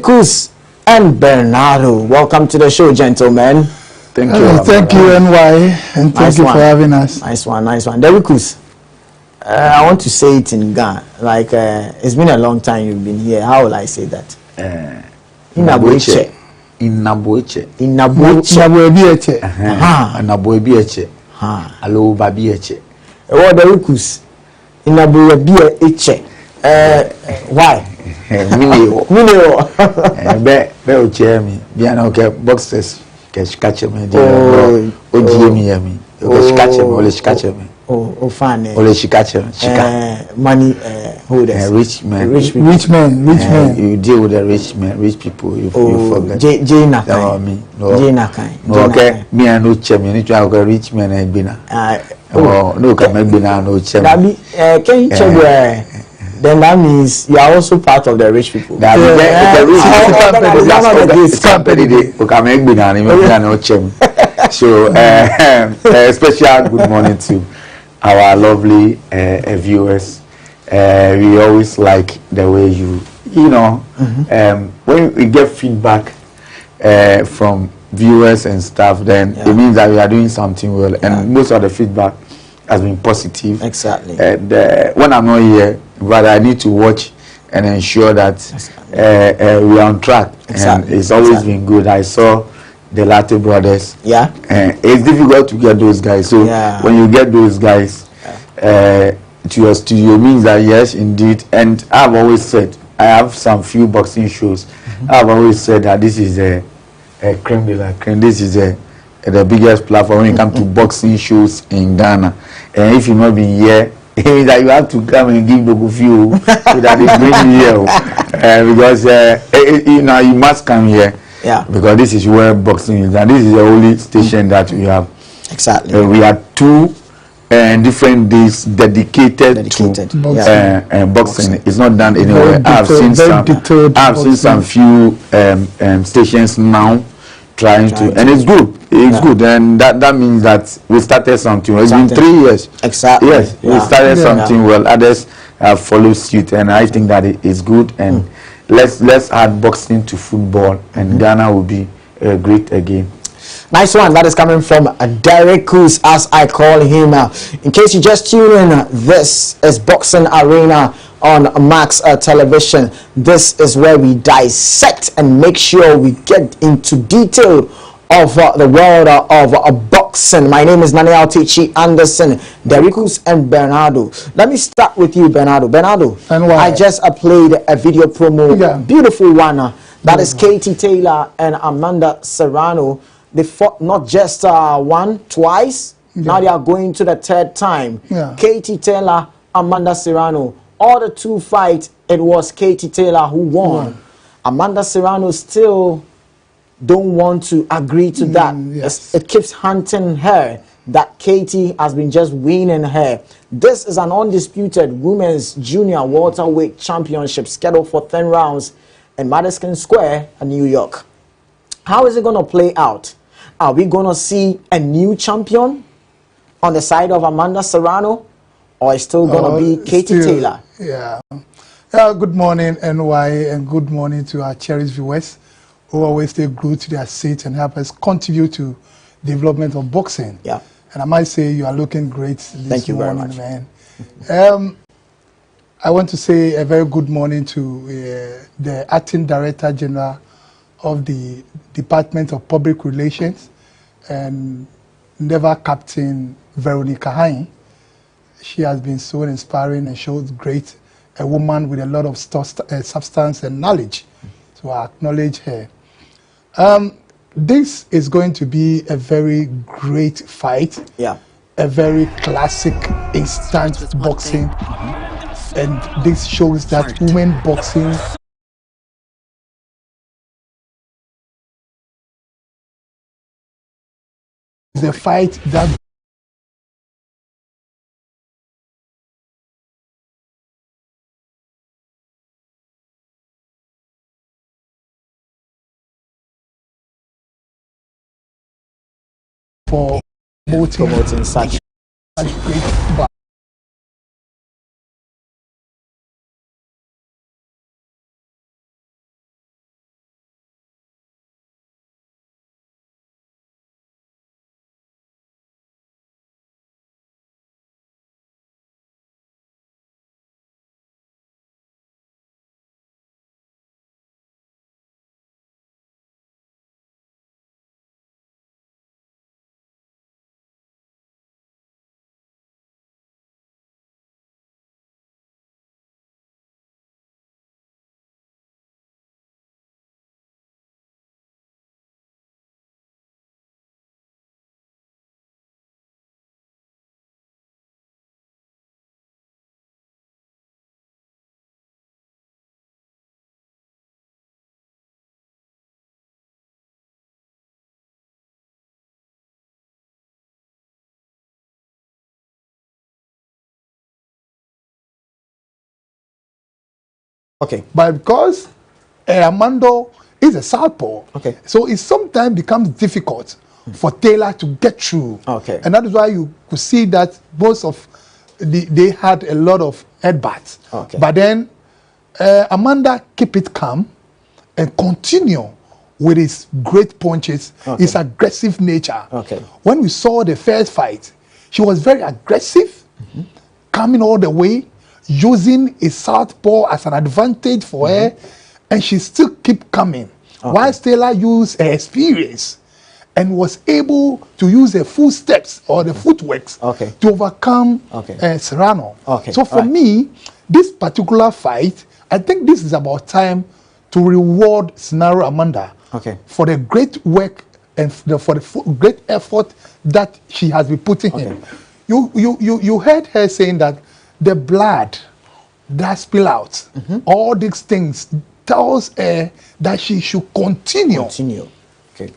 Bouts and Bernardo. Welcome to the show, gentlemen. Thank you. Thank you, NY, and thank you for having us. Nice one. Bouts, I want to say it in Ghana. Like, it's been a long time you've been here. How will I say that? Inaboeche. Alo babieche. What the Bouts? Inaboeche. Why? Mineo. Be oche mi. Biana okay boxers. Catch me. Oji mi. Oh, fine. Money holders. Rich men. You deal with the rich people. You forget. Jana kind. No, okay. Me and no chairman. You try to rich men and bina. No, come and bina no chairman. Can you check then that means you are also part of the rich people. The rich So, a special good morning to our lovely viewers. We always like the way when we get feedback from viewers and stuff, then it means that we are doing something well. And most of the feedback has been positive. Exactly. When I'm not here, but I need to watch and ensure that we are on track. Exactly. And it's always been good. I saw the Latte brothers. Yeah. It's difficult to get those guys. So when you get those guys to your studio, means that yes, indeed. And I've always said, I have some few boxing shows. I've always said that this is a creme de la creme. This is the biggest platform when it comes to boxing shows in Ghana. And if you've not been here, it means that you have to come and give the few so that they bring you here. Because you must come here. Yeah. Because this is where boxing is, and this is the only station that we have. Exactly. We have two different days dedicated to boxing. It's not done anywhere. I've seen some few stations now trying to, and it's good. It's good, and that means that we started something. It's been 3 years. Exactly. Yes, we started something well. Others have followed suit, and I think that it is good. And let's add boxing to football, and Ghana will be great again. Nice one. That is coming from Derek Bouts, as I call him. In case you just tune in, this is Boxing Arena on Max Television. This is where we dissect and make sure we get into detail of the world of boxing. My name is Nani Tichi Anderson, Derek Bouts and Bernardo. Let me start with you, Bernardo. I just played a video promo, beautiful one. That is Katie Taylor and Amanda Serrano. They fought not just twice. Now they are going to the third time. Katie Taylor, Amanda Serrano. All the two fights, it was Katie Taylor who won. Amanda Serrano still don't want to agree to that. It keeps hunting her that Katie has been just winning her. This is an undisputed women's junior welterweight championship scheduled for 10 rounds in Madison Square in New York. How is it going to play out? Are we going to see a new champion on the side of Amanda Serrano, or is still going to be Katie Taylor? Good morning, NY, and good morning to our cherished viewers who always stay glued to their seats and help us contribute to the development of boxing. And I might say you are looking great this morning. Thank you very much, man. I want to say a very good morning to the Acting Director General of the Department of Public Relations and Naval Captain Veronica Hein. She has been so inspiring and shows great, a woman with a lot of substance and knowledge. So I acknowledge her. This is going to be a very great fight. A very classic instant boxing. And this shows that women boxing is a fight that for promoting such great Okay. But because Amanda is a southpaw, okay, so it sometimes becomes difficult for Taylor to get through. Okay. And that is why you could see that most of they had a lot of headbutts. Okay. But then Amanda keep it calm and continue with his great punches, his aggressive nature. Okay. When we saw the first fight, she was very aggressive, coming all the way, using a southpaw as an advantage for her, and she still keep coming. While Taylor used her experience and was able to use the full steps or the footworks to overcome Serrano. So for me, this particular fight, I think this is about time to reward Scenario Amanda for the great work and for the great effort that she has been putting in. You heard her saying that the blood that spill out, all these things tells her that she should continue.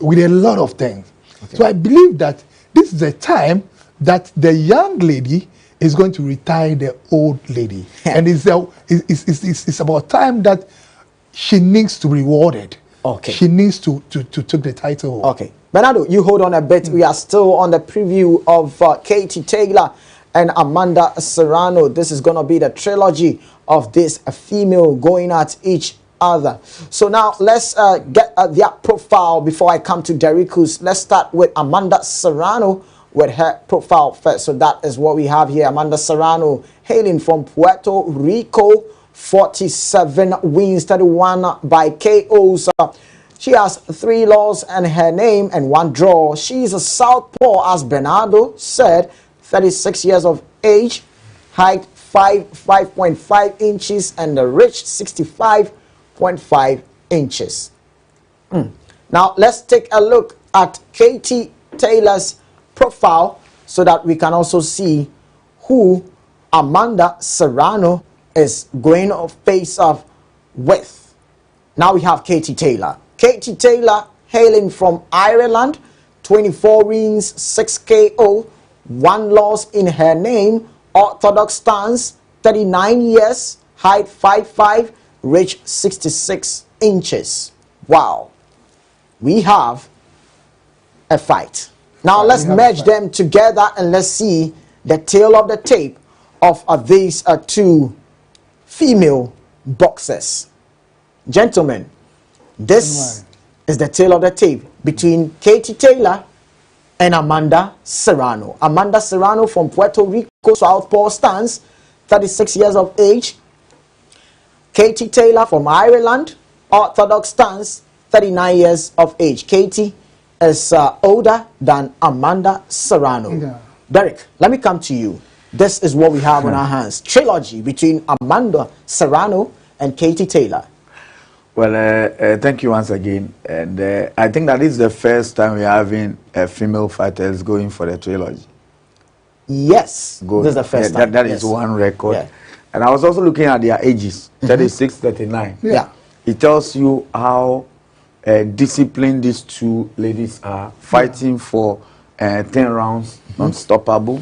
With a lot of things. So I believe that this is a time that the young lady is going to retire the old lady. And it's about time that she needs to be rewarded. She needs to take the title. Bernardo, you hold on a bit. We are still on the preview of Katie Taylor and Amanda Serrano. This is going to be the trilogy of this female going at each other. So now let's get their profile before I come to Derrick's. Let's start with Amanda Serrano with her profile first. So that is what we have here. Amanda Serrano, hailing from Puerto Rico, 47 wins, 31 by KOs. She has 3 losses in her name and 1 draw. She's a southpaw, as Bernardo said, 36 years of age, height 5.5 inches, and the reach 65.5 inches. Now let's take a look at Katie Taylor's profile so that we can also see who Amanda Serrano is going to face off with. Now we have Katie Taylor. Katie Taylor, hailing from Ireland, 24 wins, 6 KO, 1 loss in her name, orthodox stance, 39 years, height 5'5", reach 66 inches. Wow. We have a fight. Now let's merge them together and let's see the tail of the tape of these 2 female boxers. Gentlemen, this is the tail of the tape between Katie Taylor and Amanda Serrano. Amanda Serrano from Puerto Rico, southpaw stance, 36 years of age. Katie Taylor from Ireland, orthodox stance, 39 years of age. Katie is older than Amanda Serrano. Derrick, let me come to you. This is what we have on our hands. Trilogy between Amanda Serrano and Katie Taylor. Well, thank you once again. And I think that is the first time we're having female fighters going for the trilogy. Yes, good. This is the first time. That is one record. Yeah. And I was also looking at their ages, 36, 39. Yeah. It tells you how disciplined these 2 ladies are, fighting for 10 rounds, unstoppable.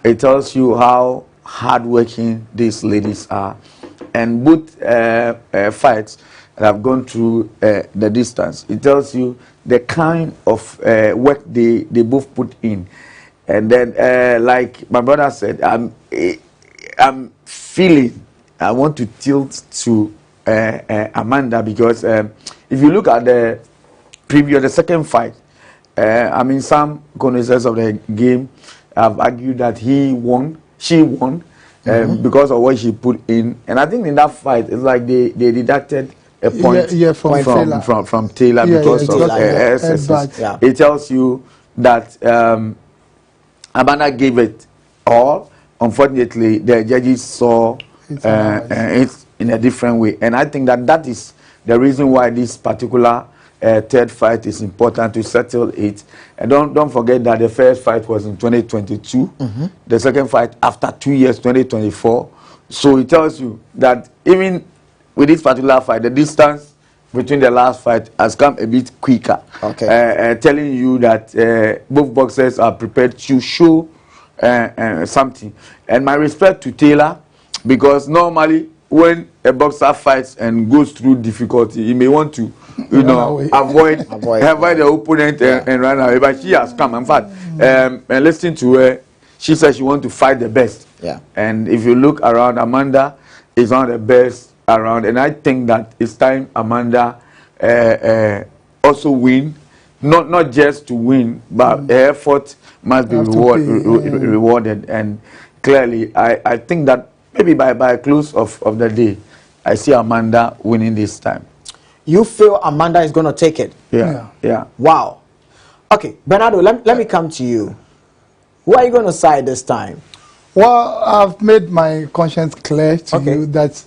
It tells you how hardworking these ladies are. And both fights that have gone through the distance, it tells you the kind of work they both put in. And then, like my brother said, I'm feeling I want to tilt to Amanda, because if you look at the preview of the second fight, I mean, some connoisseurs of the game have argued that she won because of what she put in. And I think in that fight, it's like they deducted a point from Taylor because of her excesses. It tells you that Amanda gave it all. Unfortunately, the judges saw it in a different way. And I think that is the reason why this particular third fight is important to settle it. And don't forget that the first fight was in 2022. The second fight after 2 years, 2024. So it tells you that even with this particular fight, the distance between the last fight has come a bit quicker. Telling you that both boxers are prepared to show something. And my respect to Taylor, because normally when a boxer fights and goes through difficulty, he may want to, avoid the opponent and run away. But she has come. In fact, and listening to her, she said she wants to fight the best. Yeah. And if you look around, Amanda is one of the best around. And I think that it's time Amanda also win. Not just to win, but her effort must be rewarded. And clearly, I think that maybe by close of the day, I see Amanda winning this time. You feel Amanda is going to take it? Yeah. Wow. Okay, Bernardo, let me come to you. Who are you going to side this time? Well, I've made my conscience clear to you that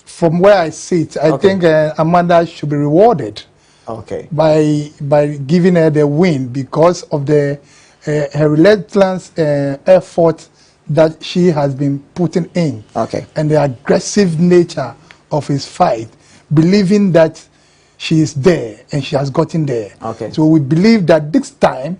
from where I sit, I think Amanda should be rewarded. Okay. By giving her the win because of the her relentless effort that she has been putting in. Okay. And the aggressive nature of his fight, believing that she is there and she has gotten there. Okay. So we believe that this time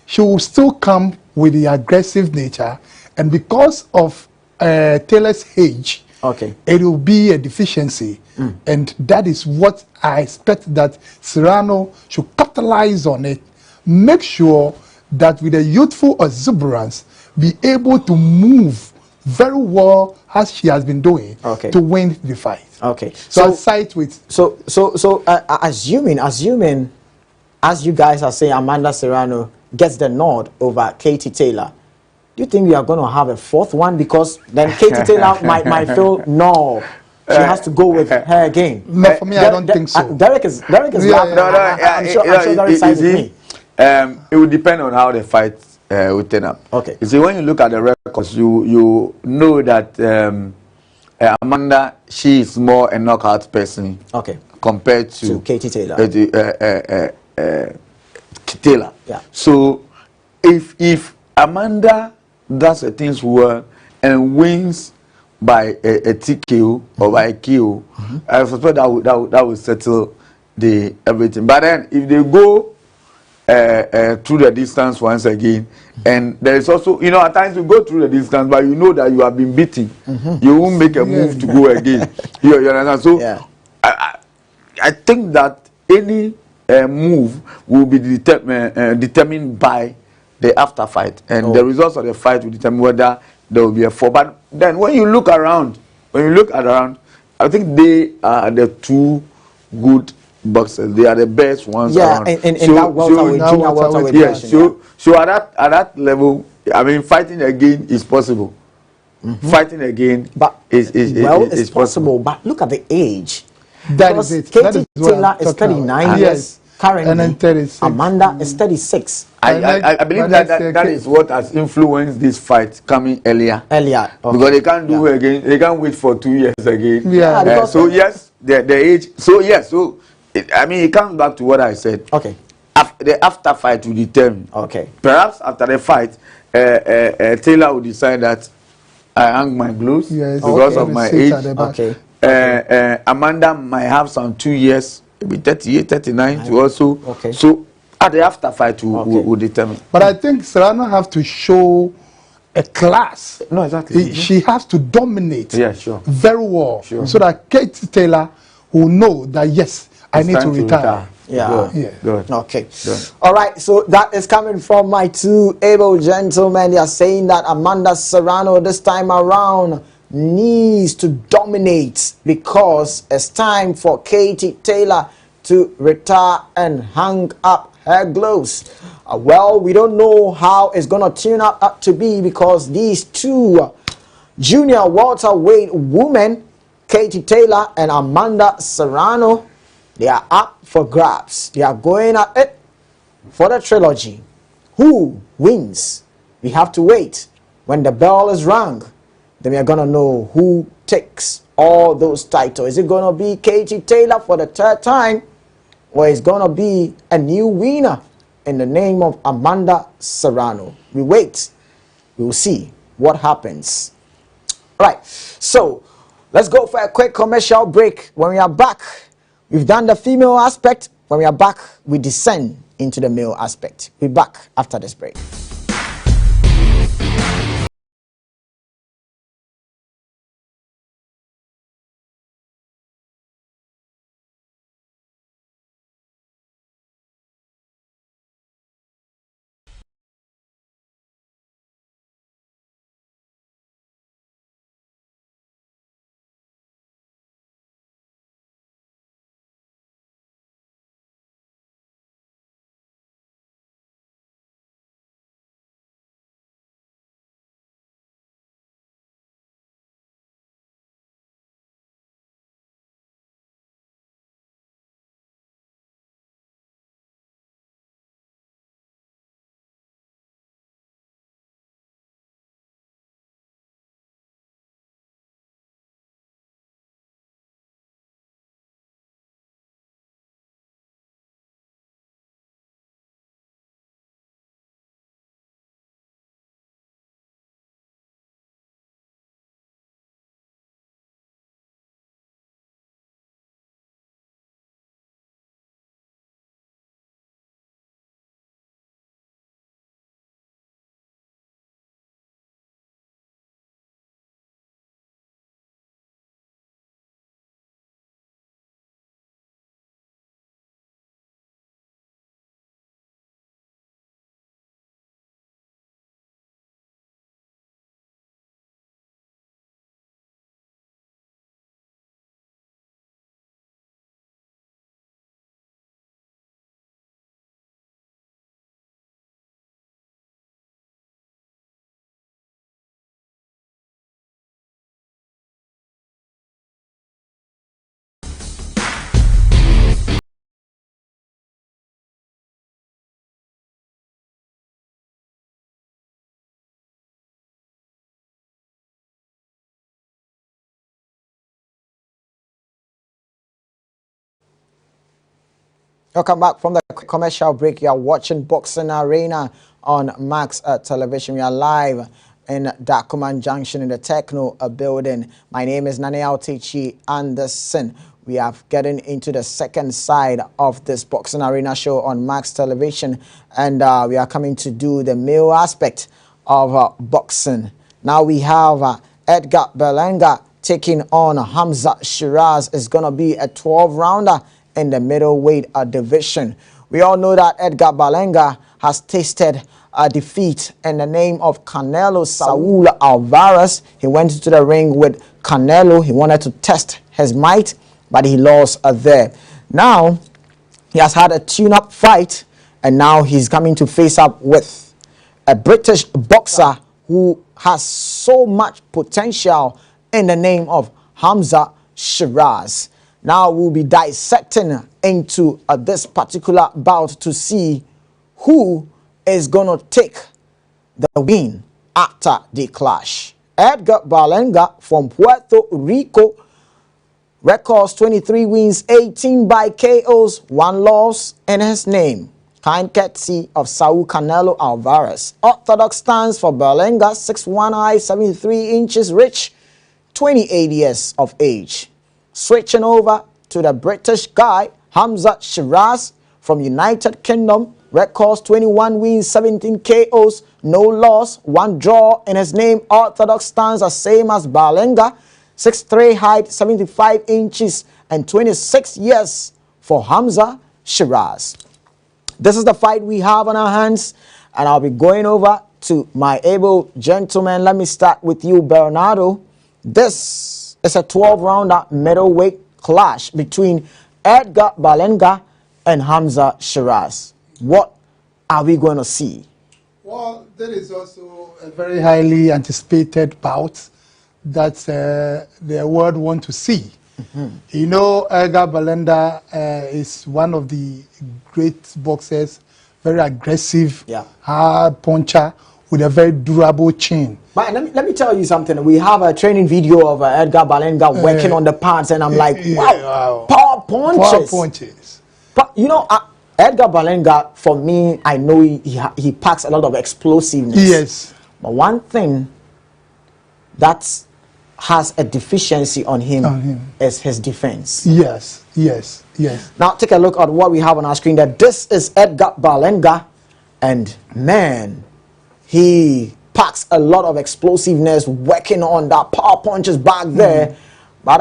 she will still come with the aggressive nature, and because of Taylor's age, it will be a deficiency. And that is what I expect that Serrano should capitalize on it. Make sure that with a youthful exuberance, be able to move very well as she has been doing to win the fight. Okay. So I side with. Assuming, as you guys are saying, Amanda Serrano gets the nod over Katie Taylor. Do you think we are going to have a fourth one? Because then Katie Taylor might feel no. She has to go with her again. No, for me, I don't think so. Derek is laughing. I'm sure Derek sides with me. It will depend on how the fight will turn up. Okay. You see, when you look at the records, you know that Amanda, she is more a knockout person. Okay. Compared to Katie Taylor. Taylor. Yeah. So if Amanda does the things well and wins by a TKO or by a KO, I suspect that will settle the everything. But then if they go through the distance once again, and there is also, at times you go through the distance, but you know that you have been beaten, you won't make a move to go again. You understand? So I think that any move will be determined by the after fight, and the results of the fight will determine whether there will be a fall. But then when you look around, I think they are the two good boxers. They are the best ones around. In that welterweight, junior welterweight. So at that level, I mean, fighting again is possible. Fighting again is possible. But look at the age. That is it. Katie Taylor is 39 years currently. And then 36. Amanda is 36. I believe that is what has influenced this fight coming earlier. Because they can't do again. They can't wait for 2 years again. So yes, the age. So yes. So it comes back to what I said. Okay. The after fight will determine. Okay. Perhaps after the fight, Taylor will decide that I hang my blues because of my age. Okay. Amanda might have some 2 years, maybe 38, 39 to also. Okay. So at the after fight will determine. But I think Serrano have to show a class. No, exactly. She has to dominate very well so that Katie Taylor will know that yes, I need to retire. Good. Okay. Good. All right. So that is coming from my two able gentlemen. They are saying that Amanda Serrano this time around needs to dominate because it's time for Katie Taylor to retire and hang up her gloves. Well, we don't know how it's going to turn out to be because these two junior welterweight women, Katie Taylor and Amanda Serrano, they are up for grabs. They are going at it for the trilogy. Who wins? We have to wait. When the bell is rung, then we are going to know who takes all those titles. Is it going to be Katie Taylor for the third time? Or is going to be a new winner in the name of Amanda Serrano? We wait. We will see what happens. All right. So let's go for a quick commercial break. When we are back, we've done the female aspect. When we are back, we descend into the male aspect. We'll be back after this break. Welcome back from the commercial break. You are watching Boxing Arena on Max Television. We are live in Dakuman Junction in the Techno building. My name is Nane Autichi Anderson. We are getting into the second side of this Boxing Arena show on Max Television, and we are coming to do the male aspect of boxing. Now we have Edgar Berlanga taking on Hamza Shiraz. It's going to be a 12-rounder in the middleweight division. We all know that Edgar Berlanga has tasted a defeat in the name of Canelo Saul Alvarez. He went into the ring with Canelo. He wanted to test his might, but he lost there. Now, he has had a tune-up fight, and now he's coming to face up with a British boxer who has so much potential in the name of Hamza Shiraz. Now we'll be dissecting into this particular bout to see who is going to take the win after the clash. Edgar Berlanga from Puerto Rico records 23 wins, 18 by KOs, 1 loss in his name. Kind courtesy of Saul Canelo Alvarez. Orthodox stance for Berlanga, 6'1" high, 73 inches rich, 28 years of age. Switching over to the British guy, Hamza Shiraz from United Kingdom, records 21 wins, 17 KOs, no loss, 1 draw in his name. Orthodox stance the same as Berlanga, 6'3" height, 75 inches, and 26 years for Hamza Shiraz. This is the fight we have on our hands, and I'll be going over to my able gentleman. Let me start with you, Bernardo. This is a 12-rounder middleweight clash between Edgar Berlanga and Hamza Shiraz. What are we going to see? Well, there is also a very highly anticipated bout that the world want to see. You know, Edgar Berlanga is one of the great boxers, very aggressive, hard puncher with a very durable chin. But let me tell you something. We have a training video of Edgar Berlanga working on the pads, and I'm like, wow, power punches. Power punches. But, you know, Edgar Berlanga, for me, I know he packs a lot of explosiveness. Yes. But one thing that has a deficiency on him is his defense. Yes, yes, yes. Now, take a look at what we have on our screen. That this is Edgar Berlanga, and man, he packs a lot of explosiveness working on that power punches back there. But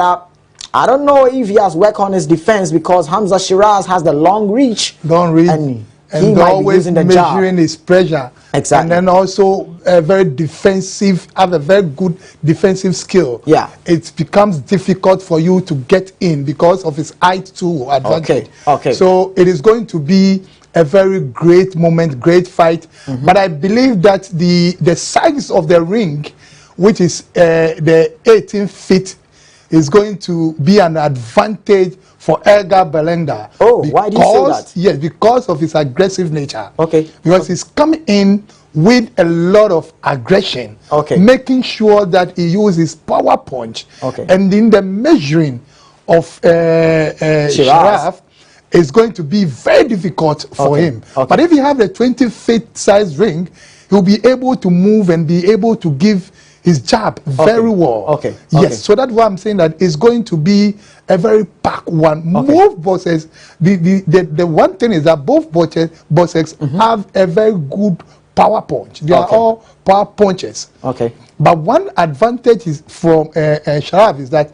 I don't know if he has worked on his defense, because Hamza Shiraz has the long reach. And he might always be measuring his pressure. Exactly. And then also very defensive, have a very good defensive skill. Yeah. It becomes difficult for you to get in because of his height too advantage. Okay. So it is going to be a very great moment, great fight. But I believe that the size of the ring, which is the 18 feet, is going to be an advantage for Edgar Berlanga. Oh, why do you say that? Yes, because of his aggressive nature. Okay. Because he's coming in with a lot of aggression. Okay. Making sure that he uses power punch. Okay. And in the measuring of Shiraz, is going to be very difficult for him. Okay. But if you have a 20-feet size ring, he'll be able to move and be able to give his jab very well. Okay. Yes. So that's why I'm saying that it's going to be a very packed one. Both bosses, the one thing is that both bosses have a very good power punch. They are all power punches. Okay. But one advantage is from Sharaf is that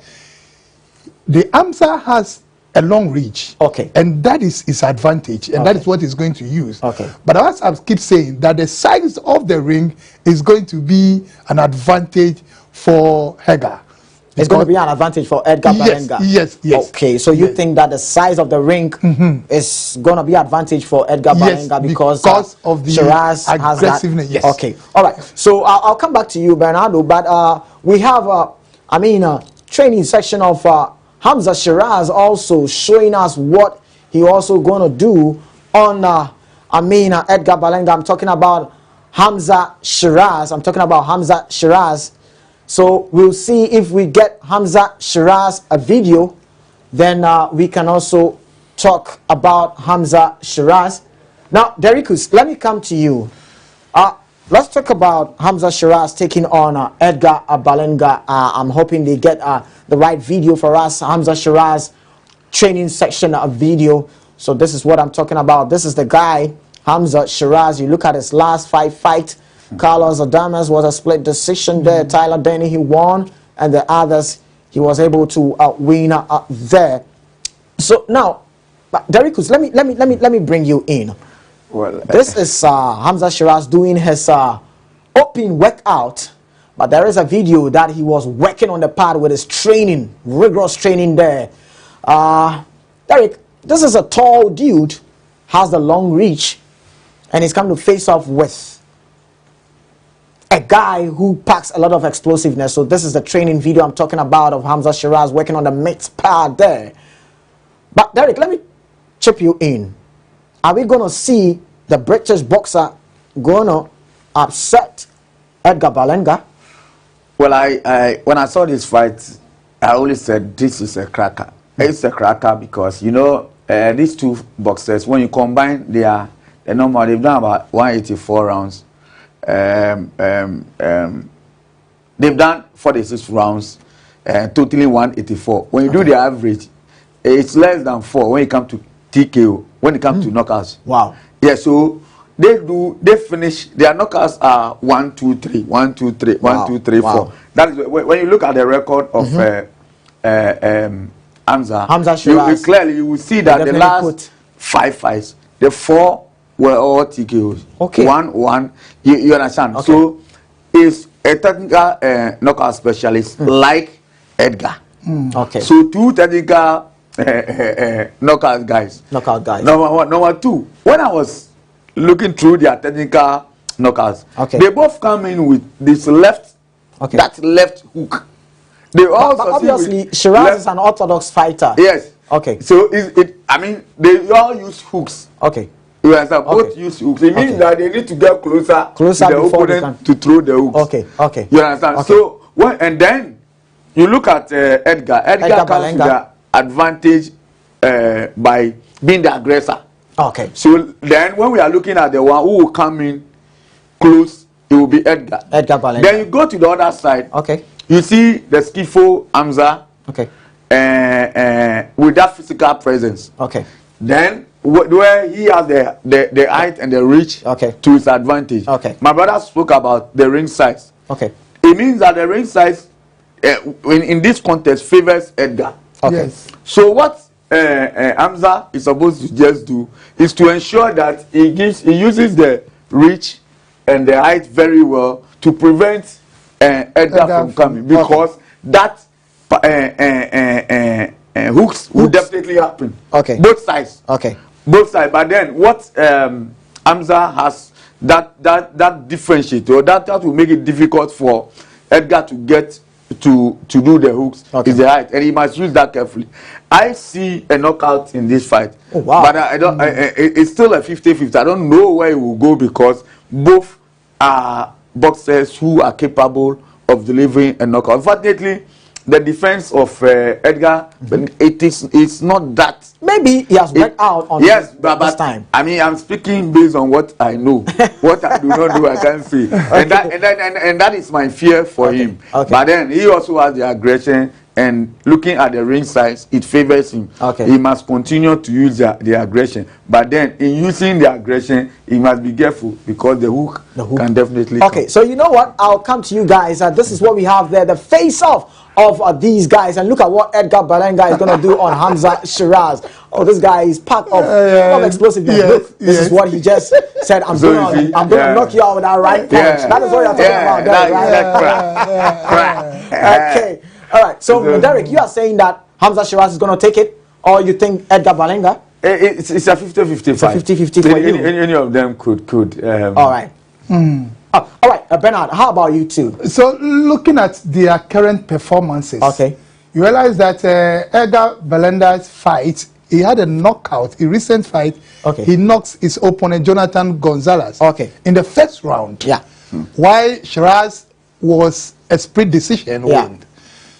the Hamza has a long reach. Okay. And that is his advantage, and that is what he's going to use. Okay. But as I keep saying, that the size of the ring is going to be an advantage for Edgar. It's going to be an advantage for Edgar Berlanga. Yes. Okay, so you think that the size of the ring is going to be advantage for Edgar Berlanga because of the Shiraz aggressiveness. Yes. Okay. All right. So I'll come back to you, Bernardo. But we have, training section of Hamza Shiraz also showing us what he also going to do on Edgar Berlanga. I'm talking about Hamza Shiraz. So we'll see if we get Hamza Shiraz a video, then we can also talk about Hamza Shiraz. Now, Derikus, let me come to you. Let's talk about Hamza Shiraz taking on Edgar Balenga. I'm hoping they get the right video for us. Hamza Shiraz training section of video. So this is what I'm talking about. This is the guy, Hamza Shiraz. You look at his last 5 fights. Carlos Adames was a split decision there. Tyler Denny, he won, and the others he was able to win there. So now, Derikus, let me bring you in. Well, this is Hamza Shiraz doing his open workout, but there is a video that he was working on the pad with his training, rigorous training there. Derek, this is a tall dude, has the long reach, and he's come to face off with a guy who packs a lot of explosiveness. So this is the training video I'm talking about of Hamza Shiraz working on the mixed pad there. But Derek, let me chip you in. Are we going to see the British boxer going to upset Edgar Balenga? Well, I when I saw this fight, I only said this is a cracker. It's a cracker because, you know, these two boxers, when you combine their number, they've done about 184 rounds. They've done 46 rounds, totally 184. When you do the average, it's less than 4 when it comes to TKO, when it comes to knockouts. Wow. Yeah, so they finish, their knockouts are 1, 2, 3, 1, 2, 3, 1, 2, 3, 4. That is when you look at the record of Hamza Shiraz, you will see that the last 5 fights, the 4 were all TKOs. Okay. 1. You understand? Okay. So is a technical knockout specialist like Edgar. Okay. So 2 technical knockout guys. Number 2. When I was looking through their technical knockouts, they both come in with this left, that left hook. They also but obviously Shiraz is an orthodox fighter. Yes. Okay. So I mean, they all use hooks. Okay. You understand? Both use hooks. It means that they need to get closer to the opponent to throw the hooks. Okay. Okay. You understand? Okay. So and then you look at Edgar. Edgar comes with the advantage by being the aggressor. Okay. So then when we are looking at the one who will come in close, it will be Edgar. Edgar Balenga. Then you go to the other side. Okay. You see the Skifo Hamza. Okay. With that physical presence. Okay. Then where he has the height and the reach to his advantage. Okay. My brother spoke about the ring size. Okay. It means that the ring size in this contest favors Edgar. Okay. Yes. So what Hamza is supposed to just do is to ensure that he uses the reach and the height very well to prevent Edgar from coming, because that hooks will definitely happen. Okay. Both sides. Okay. Both sides. But then what Hamza has that differentiate, or that will make it difficult for Edgar to get to do the hooks is the height, and he must use that carefully. I see a knockout in this fight. Oh, wow. But I don't. It's still a 50-50. I don't know where it will go, because both are boxers who are capable of delivering a knockout. Unfortunately, the defense of Edgar, it's not that. Maybe he has worked out on this time. I mean, I'm speaking based on what I know. What I do not do, I can't say. And that is my fear for him. Okay. But then he also has the aggression, and looking at the ring size, it favors him. Okay. He must continue to use the aggression. But then in using the aggression, he must be careful, because the hook can definitely come. So you know what? I'll come to you guys. This is what we have there. The face-off of these guys, and look at what Edgar Balenga is going to do on Hamza Shiraz. Oh, this guy is packed of explosiveness. Look, this is what he just said. I'm going to knock you out with that right punch. That is what you're talking about, right? Okay. All right. So, Derek, you are saying that Hamza Shiraz is going to take it, or you think Edgar Balenga? It's a 50-50 fight. It's a 50-50 for you. Any of them could. All right. All right, Bernard, how about you too? So, looking at their current performances, you realize that Edgar Balenga's fight, he had a knockout, a recent fight. He knocks his opponent, Jonathan Gonzalez, in the first round. While Shiraz was a split decision win.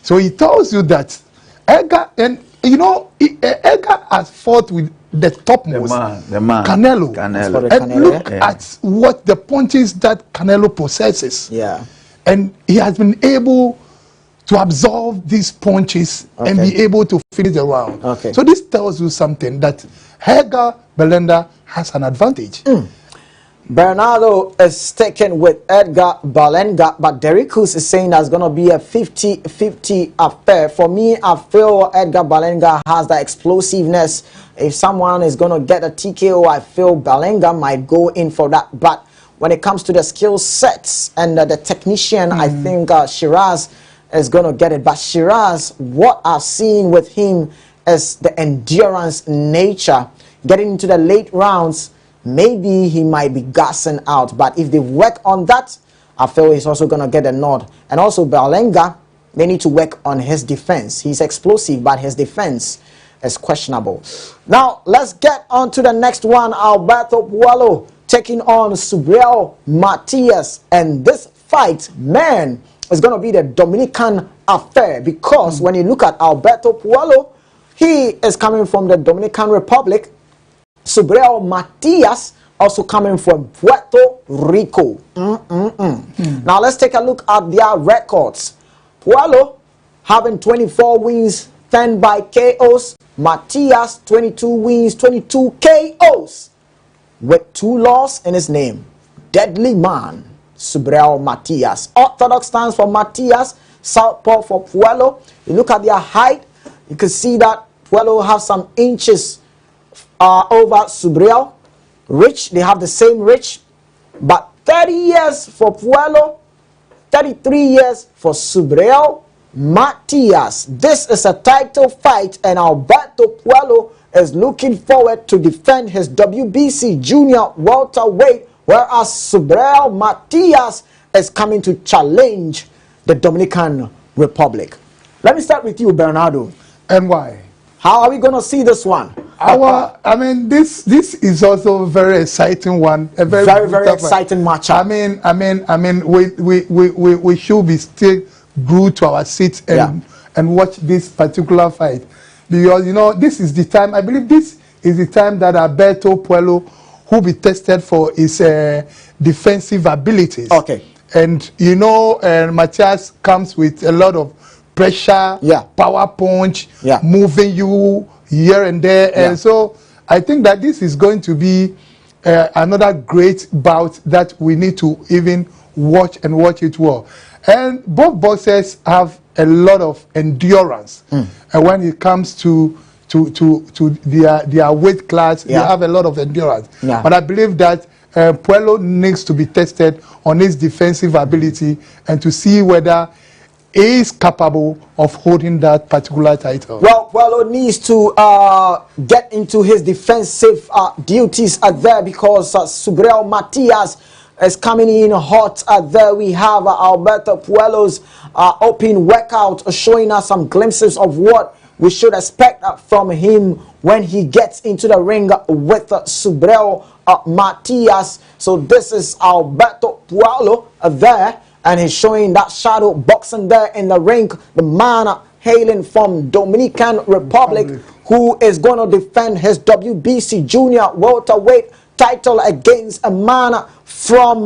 So he tells you that Edgar, and you know, Edgar has fought with the topmost, the man, Canelo. And look at what the punches that Canelo possesses. Yeah. And he has been able to absorb these punches and be able to finish the round. So this tells you something, that Edgar Berlanga has an advantage. Bernardo is sticking with Edgar Berlanga, but Derrick's is saying that's going to be a 50-50 affair. For me, I feel Edgar Berlanga has the explosiveness. If someone is going to get a TKO, I feel Berlanga might go in for that. But when it comes to the skill sets and the technician, I think Shiraz is going to get it. But Shiraz, what I've seen with him is the endurance nature. Getting into the late rounds, maybe he might be gassing out, but if they work on that, I feel he's also going to get a nod. And also Berlanga, they need to work on his defense. He's explosive, but his defense is questionable. Now, let's get on to the next one. Alberto Puello taking on Subriel Matias. And this fight, man, is going to be the Dominican affair, because when you look at Alberto Puello, he is coming from the Dominican Republic. Subriel Matias also coming from Puerto Rico. Now let's take a look at their records. Puello having 24 wins, 10 by KOs. Matias 22 wins, 22 KOs with 2 losses in his name. Deadly man, Subriel Matias. Orthodox stands for Matias, southpaw for Puello. You look at their height, you can see that Puello has some inches over Subriel. Rich, they have the same reach, but 30 years for Puello, 33 years for Subriel Matias. This is a title fight, and Alberto Puello is looking forward to defend his WBC junior welterweight, whereas Subriel Matias is coming to challenge the Dominican Republic. Let me start with you, Bernardo. And why? How are we going to see this one? I mean, this is also a very exciting one. A very exciting matchup. I mean, we should be still glued to our seats and watch this particular fight, because you know this is the time. I believe this is the time that Alberto Puello will be tested for his defensive abilities. And you know, Matias comes with a lot of pressure, power punch, moving you here and there, and so I think that this is going to be another great bout that we need to even watch and watch it well. And both boxers have a lot of endurance, and when it comes to their weight class, they have a lot of endurance. But I believe that Puello needs to be tested on his defensive ability and to see whether is capable of holding that particular title. Well, Puello needs to get into his defensive duties there, because Subriel Matias is coming in hot. There we have Alberto Puello's open workout showing us some glimpses of what we should expect from him when he gets into the ring with Subriel Matias. So this is Alberto Puello there, and he's showing that shadow boxing there in the ring. The man hailing from Dominican Republic, who is going to defend his WBC junior welterweight title against a man from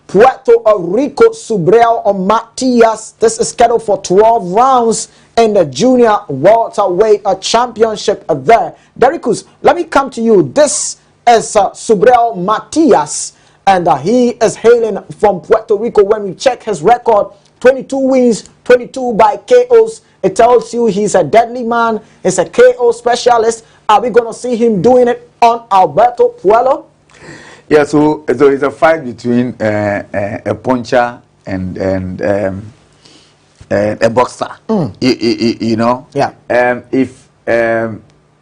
Puerto Rico, Subriel Matias. This is scheduled for 12 rounds in the junior welterweight championship there. Derrick's, let me come to you. This is Subriel Matias, and he is hailing from Puerto Rico. When we check his record, 22 wins, 22 by KOs. It tells you he's a deadly man. He's a KO specialist. Are we going to see him doing it on Alberto Puello? Yeah, so it's a fight between a puncher and a boxer. You know? Yeah. If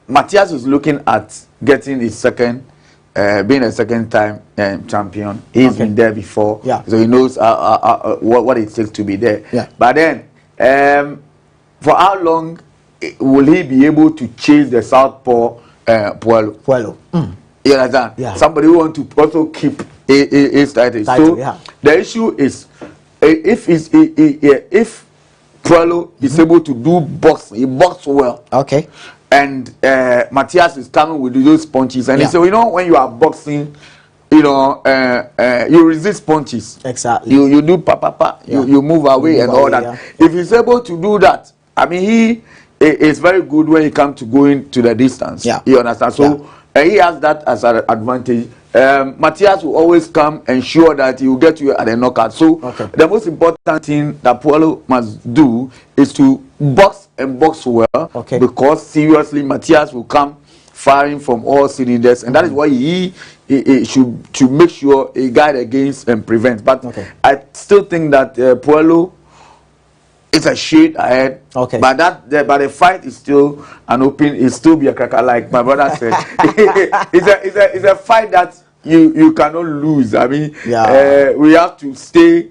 Matias is looking at getting his second, being a second-time champion, he's been there before, so he knows what it takes to be there. But then, for how long will he be able to chase the southpaw Puello? You understand? Somebody who want to also keep his title. So the issue is, if Puello is able to do boxing, he boxes well. and Matthias is coming with those punches, and he said, you know, when you are boxing, you know, you resist punches. Exactly. You do pa. You move away and all that. Yeah. If he's able to do that, I mean, he is very good when he comes to going to the distance. Yeah. You understand? So he has that as an advantage. Matthias will always come ensure that he will get you at the knockout. So the most important thing that Puello must do is to box and box well. Because seriously, Matthias will come firing from all cylinders, and that is why he should make sure he guide against and prevent. But I still think that Puello is a shade ahead. But but the fight is still an open. It still be a cracker, like my brother said. It's a fight that you cannot lose. I mean, we have to stay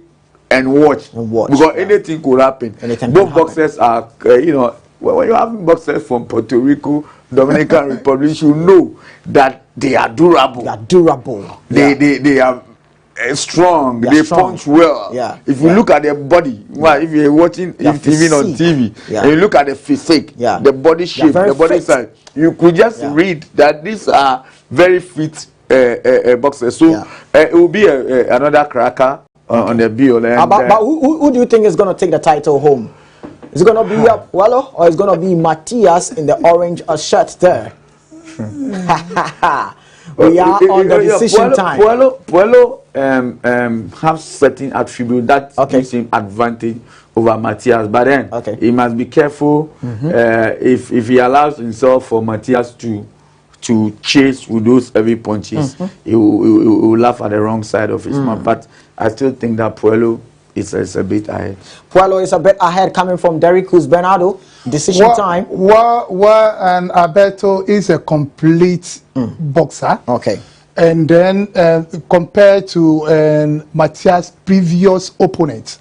and watch because anything could happen. Both boxers are, you know, when you have boxers from Puerto Rico, Dominican Republic, you know that they are durable. They are durable. They are strong. They punch well. If you look at their body, well, if you're watching even on TV, and you look at the physique, the body shape, the body size, you could just read that these are very fit boxers. So it will be another cracker on the bill. And, but who do you think is going to take the title home? Is it going to be Puello or is it going to be Matthias in the orange shirt there? We are on the decision time. Puello have certain attributes that gives him advantage over Matthias, but then he must be careful if he allows himself for Matthias to chase with those heavy punches, he will laugh at the wrong side of his mouth. But I still think that Puello is a bit ahead. Puello is a bit ahead, coming from Derek Cruz. Bernardo, decision time. And Alberto is a complete boxer. And then compared to Matthias' previous opponent,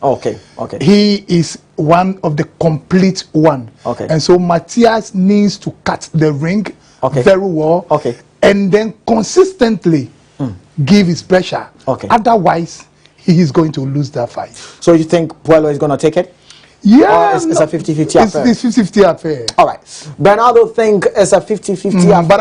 he is one of the complete one. And so Matthias needs to cut the ring very well, and then consistently give his pressure. Otherwise, he is going to lose that fight. So you think Puello is going to take it? Yeah, it's a 50-50 affair. It's 50-50 affair. All right. Bernardo think it's a 50-50 affair. But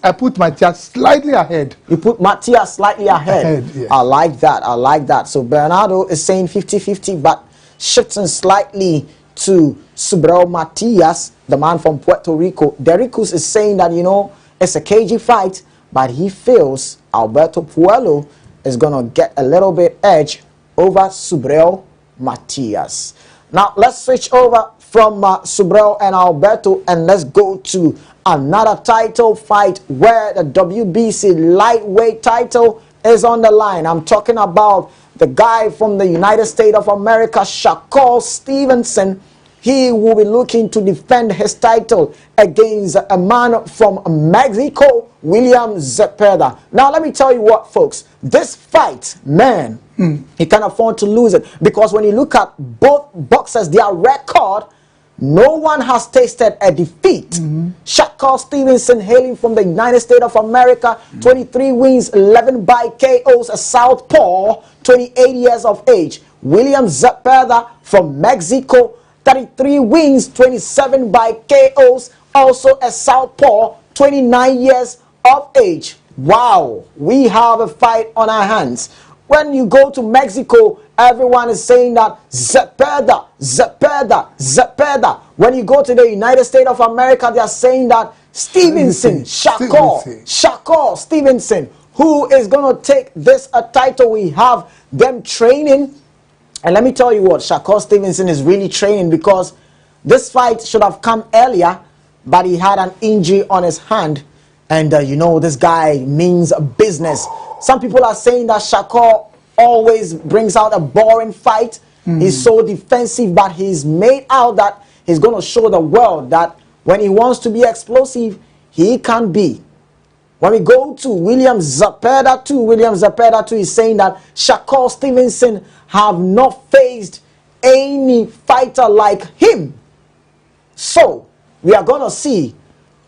I put Matthias slightly ahead. You put Matthias slightly ahead. I like that. I like that. So Bernardo is saying 50-50, but shifting slightly to Subrel Matias, the man from Puerto Rico. Derek Cruz is saying that, you know, it's a cagey fight, but he feels Alberto Puello is going to get a little bit edge over Subrel Matias. Now, let's switch over from Subrel and Alberto, and let's go to another title fight where the WBC lightweight title is on the line. I'm talking about the guy from the United States of America, Shakur Stevenson. He will be looking to defend his title against a man from Mexico, William Zepeda. Now, let me tell you what, folks. This fight, man, he can afford to lose it. Because when you look at both boxers, their record, no one has tasted a defeat. Shakur Stevenson, hailing from the United States of America, 23 wins, 11 by KOs, a southpaw, 28 years of age. William Zepeda from Mexico, 33 wins, 27 by KOs, also a southpaw, 29 years of age. Wow, we have a fight on our hands. When you go to Mexico, everyone is saying that Zepeda, Zepeda, Zepeda. When you go to the United States of America, they are saying that Stevenson, Shakur Stevenson. Who is going to take this title? We have them training. And let me tell you what, Shakur Stevenson is really training, because this fight should have come earlier, but he had an injury on his hand. And you know, this guy means business. Some people are saying that Shakur always brings out a boring fight. He's so defensive, but he's made out that he's going to show the world that when he wants to be explosive, he can be. When we go to William Zepeda too is saying that Shakur Stevenson have not faced any fighter like him. So, we are going to see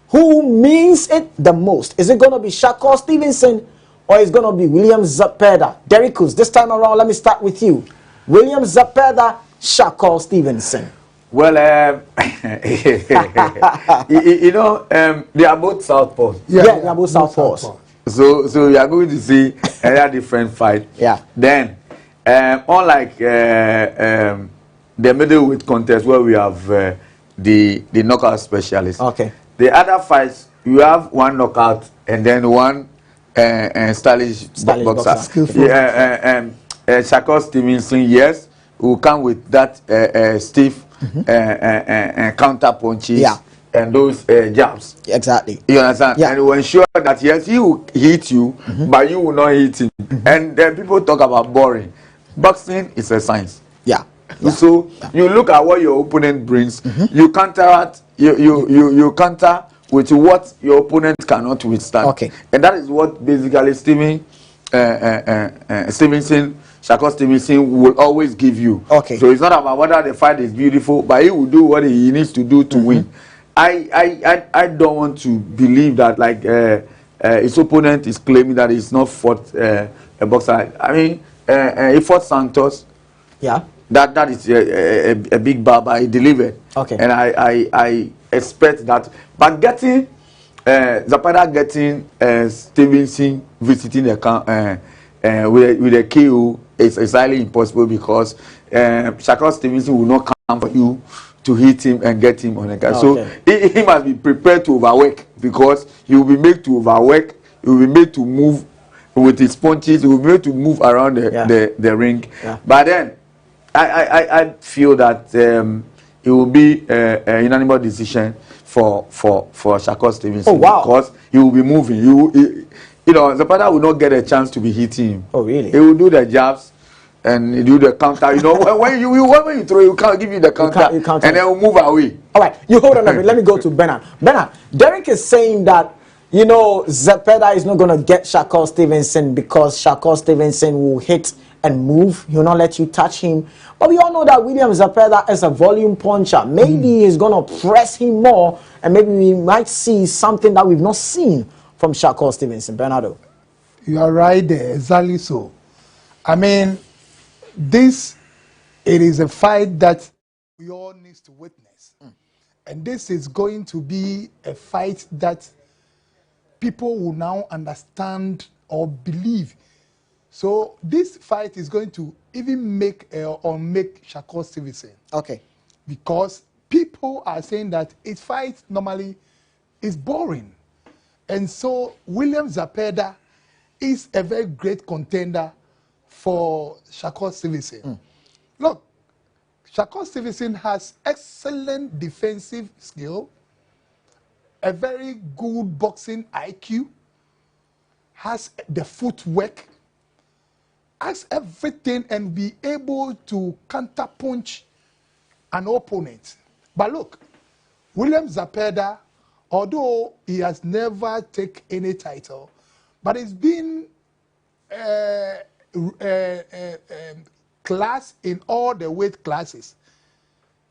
who means it the most. Is it going to be Shakur Stevenson or is it going to be William Zepeda? Derek Cruz, this time around, let me start with you. William Zepeda, Shakur Stevenson. Well, you know, they are both southpaws. Yeah, they are both southpaws. So you are going to see another different fight. Yeah. Then, unlike the middleweight contest where we have the knockout specialist. Okay. The other fights you have one knockout and then one stylish boxer. Skillful. Yeah, Shakur Stevenson, yes, will come with that stiff counter punches. Yeah. And those jabs. Exactly. You understand? Yeah. And will ensure that yes, he will hit you, but you will not hit him. And then people talk about boring. Boxing is a science. Yeah. So you look at what your opponent brings, you counteract, you counter with what your opponent cannot withstand. Okay. And that is what basically Shakur Stevenson will always give you. Okay. So it's not about whether the fight is beautiful, but he will do what he needs to do to win. I don't want to believe that like his opponent is claiming that he's not fought a boxer. I mean, he fought Santos. Yeah. That is a big bar, but he delivered. Okay. And I expect that. But getting Zapata getting Stevenson visiting the with a KO is highly impossible because Shakur Stevenson will not come for you to hit him and get him on the guy. Okay. So he must be prepared to overwork because he will be made to overwork. He will be made to move with his punches. He will be made to move around the ring. Yeah. But then I feel that it will be a unanimous decision for Shakur Stevenson. Oh, wow. Because he will be moving. You know, Zapata will not get a chance to be hitting him. Oh, really? He will do the jabs and he do the counter. You know, when you throw, you can't give you the counter, You can't and then will move away. All right, you hold on a minute. Let me go to Bernard. Bernard, Derek is saying that, you know, Zapata is not going to get Shakur Stevenson because Shakur Stevenson will hit and move. He will not let you touch him. But we all know that William Zapata is a volume puncher. Maybe he's going to press him more, and maybe we might see something that we've not seen from Shakur Stevenson. Bernardo. You are right there, exactly so. I mean, it is a fight that we all need to witness. And this is going to be a fight that people will now understand or believe. So this fight is going to even make or make Shakur Stevenson. Okay. Because people are saying that his fight normally is boring. And so William Zapata is a very great contender for Shakur Stevenson. Look, Shakur Stevenson has excellent defensive skill, a very good boxing IQ, has the footwork, has everything and be able to counterpunch an opponent. But look, William Zapata, although he has never taken any title, but he's been class in all the weight classes.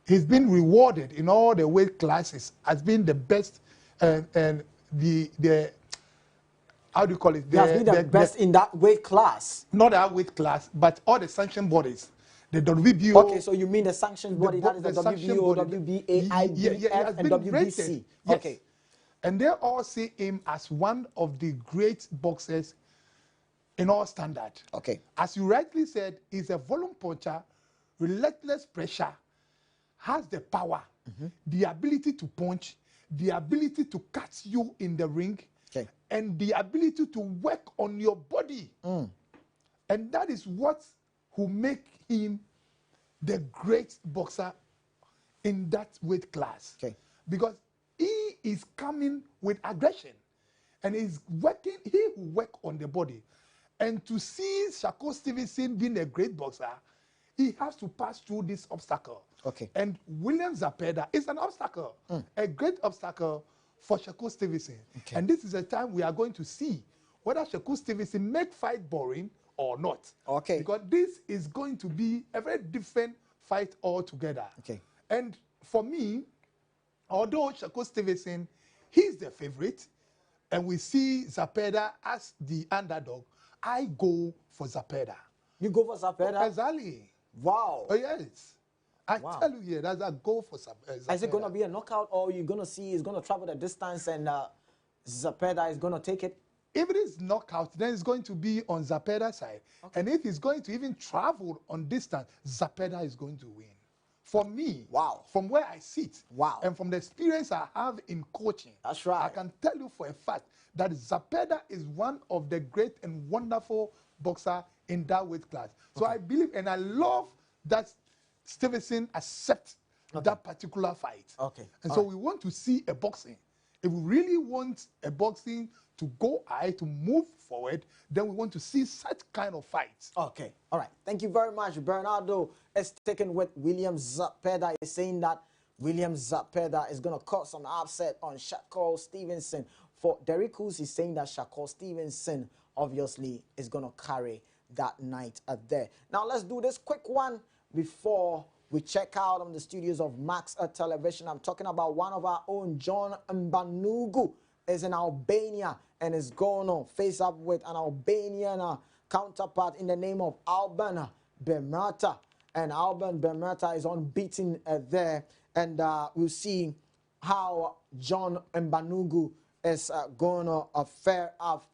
He's been rewarded in all the weight classes as being the best and the how do you call it? He has been the best in that weight class. Not that weight class, but all the sanction bodies. The WBO. Okay, so you mean the sanctions body, that is the WBO, WBA, IBF, and WBC. Yes. Okay. And they all see him as one of the great boxers in all standard. Okay. As you rightly said, he's a volume puncher, relentless pressure, has the power, the ability to punch, the ability to catch you in the ring, and the ability to work on your body. And that is what will make him the great boxer in that weight class. Because he is coming with aggression and he's working, he will work on the body. And to see Shakur Stevenson being a great boxer, he has to pass through this obstacle. And William Zapata is an obstacle, a great obstacle for Shakur Stevenson. And this is a time we are going to see whether Shakur Stevenson make fight boring or not. Because this is going to be a very different fight altogether. And for me, although Shakur Stevenson, he's the favorite, and we see Zapata as the underdog, I go for Zapata. You go for Zapata? Exactly. Wow. Oh, yes. I tell you here, that's a goal for Zapeda. Is it going to be a knockout, or you're going to see he's going to travel the distance and Zapeda is going to take it? If it is knockout, then it's going to be on Zapeda's side. Okay. And if he's going to even travel on distance, Zapeda is going to win. For me, from where I sit, and from the experience I have in coaching, that's right. I can tell you for a fact that Zapeda is one of the great and wonderful boxer in that weight class. So I believe, and I love that Stevenson accepts that particular fight. And so we want to see a boxing. If we really want a boxing to go high, to move forward, then we want to see such kind of fights. Okay, all right. Thank you very much. Bernardo is taken with William Zapeda. Is saying that William Zapeda is going to cause some upset on Shakur Stevenson. For Derek Coos, he's saying that Shakur Stevenson obviously is going to carry that night there. Now let's do this quick one before we check out on the studios of Max Television. I'm talking about one of our own, John Mbanugu, is in Albania and is going to face up with an Albanian counterpart in the name of Alban Bermata. And Alban Bermata is unbeaten there. And we'll see how John Mbanugu is going to fare up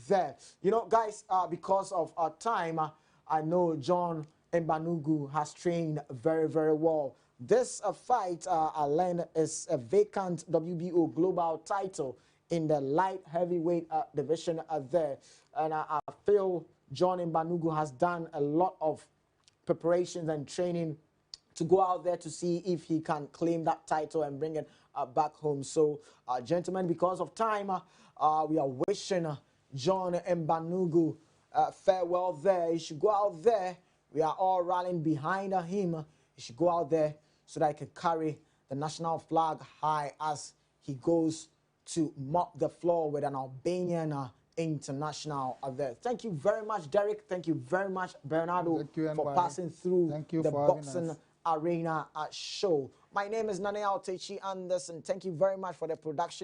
there. You know, guys, because of our time, I know John Mbanugu has trained very, very well. This fight, I learned, is a vacant WBO global title in the light heavyweight division there. And I feel John Mbanugu has done a lot of preparations and training to go out there to see if he can claim that title and bring it back home. So, gentlemen, because of time, we are wishing John Mbanugu farewell there. He should go out there. We are all rallying behind him. He should go out there so that he can carry the national flag high as he goes to mop the floor with an Albanian international there. Thank you very much, Derek. Thank you very much, Bernardo, for passing through the Boxing Arena show. My name is Nane Altechi Anderson. Thank you very much for the production.